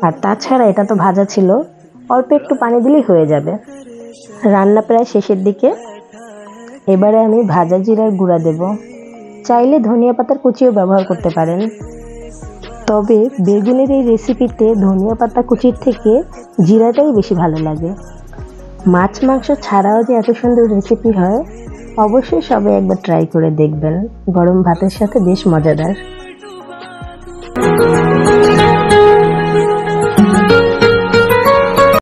আর তাছাড়া এটা তো ভাজা ছিল, অল্প একটু পানি দিলেই হয়ে যাবে। রান্না প্রায় শেষের দিকে। এবারে আমি ভাজা জিরার গুঁড়া দেব। চাইলে ধনিয়া পাতার কুচিও ব্যবহার করতে পারেন, তবে বেগুনের এই রেসিপিতে ধনিয়া পাতা কুচির থেকে জিরাটাই বেশি ভালো লাগে। মাছ মাংস ছাড়াও যে এত সুন্দর রেসিপি হয়, অবশ্যই সবাই একবার ট্রাই করে দেখবেন। গরম ভাতের সাথে বেশ মজাদার।